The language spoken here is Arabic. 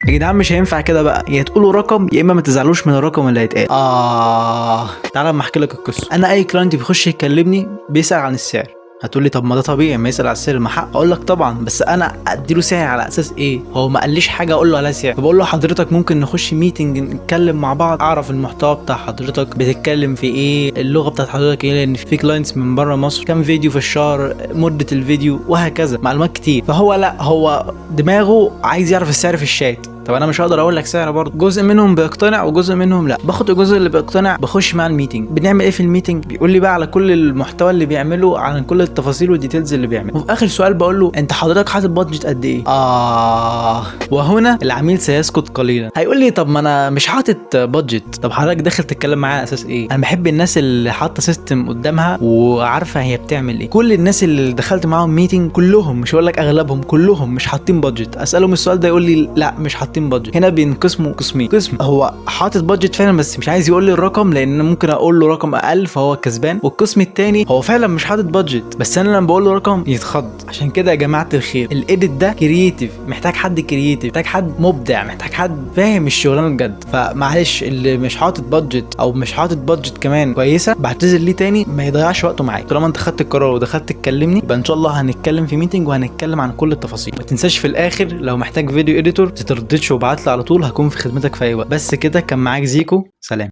يا جدعان مش هينفع كده بقى، يا تقولوا رقم يا اما ما تزعلوش من الرقم اللي هيتقال. تعالى اما احكي لك القصه. انا اي كلاينت بيخش يكلمني بيسال عن السعر. هتقول لي طب ما ده طبيعي ما يسال على السعر، ما حق. اقول لك طبعا، بس انا اديله سعر على اساس ايه؟ هو ما قاليش حاجه اقول له على سعر. فبقول له حضرتك ممكن نخش ميتنج نتكلم مع بعض، اعرف المحتوى بتاع حضرتك بتتكلم في ايه، اللغه بتاعت حضرتك ايه، لان في كلاينتس من بره مصر، كام فيديو في الشهر، مده الفيديو، وهكذا، معلومات كتير. فهو لا، هو دماغه عايز يعرف السعر في الشات. طب انا مش هقدر اقول لك سعر برضه. جزء منهم بيقتنع وجزء منهم لا. باخد الجزء اللي بيقتنع بخش مع الميتنج. بنعمل ايه في الميتنج؟ بيقول لي بقى على كل المحتوى اللي بيعمله، عن كل التفاصيل والديتيلز اللي بيعمله. وفي اخر سؤال بقول له انت حضرتك حاطط بادجت قد ايه؟ وهنا العميل سيسكت قليلا. هيقول لي طب ما انا مش حاطط بادجت. طب حضرتك داخل تتكلم معايا على اساس ايه؟ انا بحب الناس اللي حاطه سيستم قدامها وعارفه هي بتعمل ايه. كل الناس اللي دخلت معاهم ميتنج كلهم، مش هقول لك اغلبهم، كلهم مش حاطين بادجت. اسالهم السؤال ده يقول لي لا مش حاطين بادجت. هنا بينقسموا قسمين. قسم هو حاطط بادجت فعلا بس مش عايز يقول لي الرقم لان ممكن اقول له رقم اقل فهو كسبان. والقسم الثاني هو فعلا مش حاطط بادجت بس انا لما بقول له رقم يتخض. عشان كده يا جماعه الخير، الايديت ده كرييتيف، محتاج حد كرييتيف، محتاج حد مبدع، محتاج حد فاهم الشغلانه بجد. فمعلش اللي مش حاطط بادجت او مش حاطط بادجت كمان كويسه بعتذر ليه تاني، ما يضيعش وقته معاك. طالما انت خدت القرار ودخلت تكلمني يبقى ان شاء الله هنتكلم في ميتنج وهنتكلم عن كل التفاصيل. ما تنساش في الاخر لو محتاج فيديو اديتور تترددش وابعت لي على طول، هكون في خدمتك في اي وقت. بس كده، كان معاك زيكو، سلام.